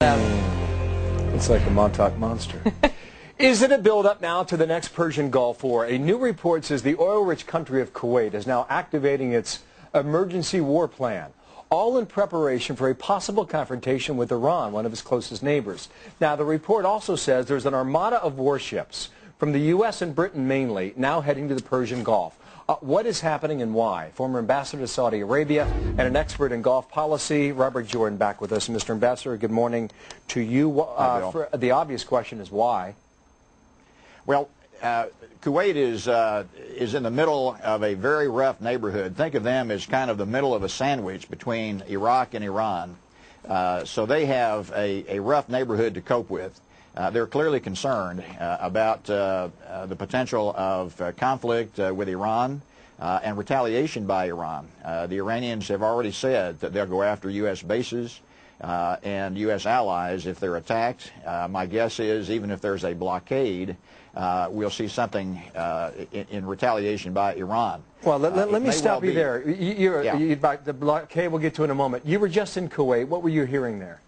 It's like a Montauk monster. Is it a build-up now to the next Persian Gulf War? A new report says the oil-rich country of Kuwait is now activating its emergency war plan, all in preparation for a possible confrontation with Iran, one of its closest neighbors. Now, the report also says there's an armada of warships from the U.S. and Britain mainly now heading to the Persian Gulf. What is happening and why? Former ambassador to Saudi Arabia and an expert in Gulf policy, Robert Jordan, back with us. Mr. Ambassador, good morning to you. The obvious question is why? Well, Kuwait is in the middle of a very rough neighborhood. Think of them as kind of the middle of a sandwich between Iraq and Iran. So they have a rough neighborhood to cope with. They're clearly concerned about the potential of conflict with Iran and retaliation by Iran. The Iranians have already said that they'll go after U.S. bases and U.S. allies if they're attacked. My guess is even if there's a blockade, we'll see something in retaliation by Iran. Well, let me stop you there. The blockade we'll get to in a moment. You were just in Kuwait. What were you hearing there?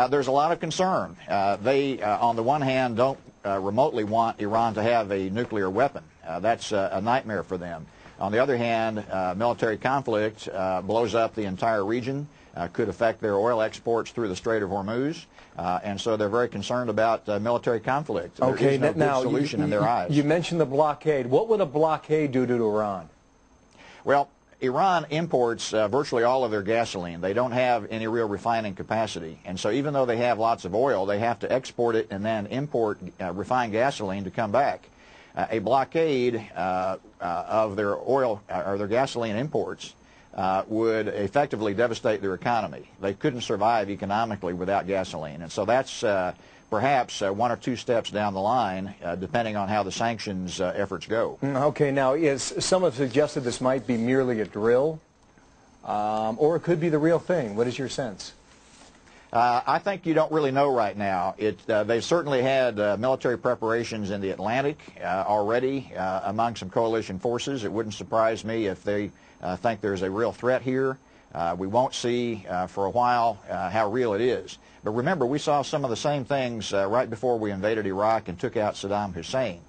There's a lot of concern. They, on the one hand, don't remotely want Iran to have a nuclear weapon. That's a nightmare for them. On the other hand, military conflict blows up the entire region, could affect their oil exports through the Strait of Hormuz, and so they're very concerned about military conflict. Okay, there is no good solution in their eyes. You mentioned the blockade. What would a blockade do to Iran? Well, Iran imports virtually all of their gasoline. They don't have any real refining capacity. And so even though they have lots of oil, they have to export it and then import refined gasoline to come back. A blockade of their oil or their gasoline imports would effectively devastate their economy. They couldn't survive economically without gasoline. And so that's perhaps one or two steps down the line, depending on how the sanctions efforts go. Okay, now, some have suggested this might be merely a drill, or it could be the real thing. What is your sense? I think you don't really know right now. They've certainly had military preparations in the Atlantic already among some coalition forces. It wouldn't surprise me if they think there's a real threat here. We won't see for a while how real it is. But remember, we saw some of the same things right before we invaded Iraq and took out Saddam Hussein.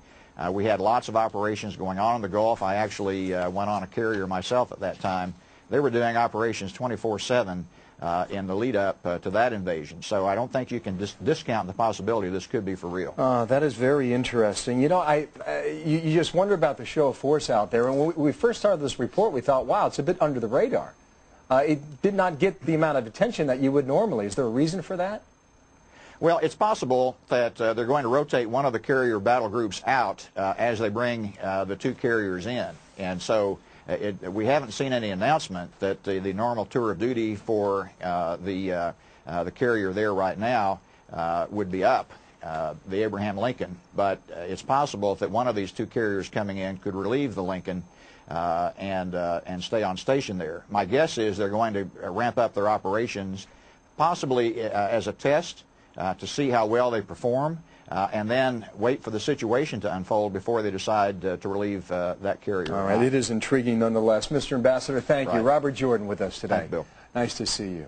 We had lots of operations going on in the Gulf. I actually went on a carrier myself at that time. They were doing operations 24/7 in the lead-up to that invasion. So I don't think you can discount the possibility this could be for real. That is very interesting. You know, you just wonder about the show of force out there. And when we first started this report, we thought, wow, it's a bit under the radar. It did not get the amount of attention that you would normally. Is there a reason for that? Well, it's possible that they're going to rotate one of the carrier battle groups out as they bring the two carriers in. And so we haven't seen any announcement that the normal tour of duty for the carrier there right now would be up, the Abraham Lincoln. But it's possible that one of these two carriers coming in could relieve the Lincoln and stay on station there. My guess is they're going to ramp up their operations, possibly as a test to see how well they perform, and then wait for the situation to unfold before they decide to relieve that carrier. All right, it is intriguing nonetheless. Mr. Ambassador, thank you. Robert Jordan with us today. Thanks, Bill. Nice to see you.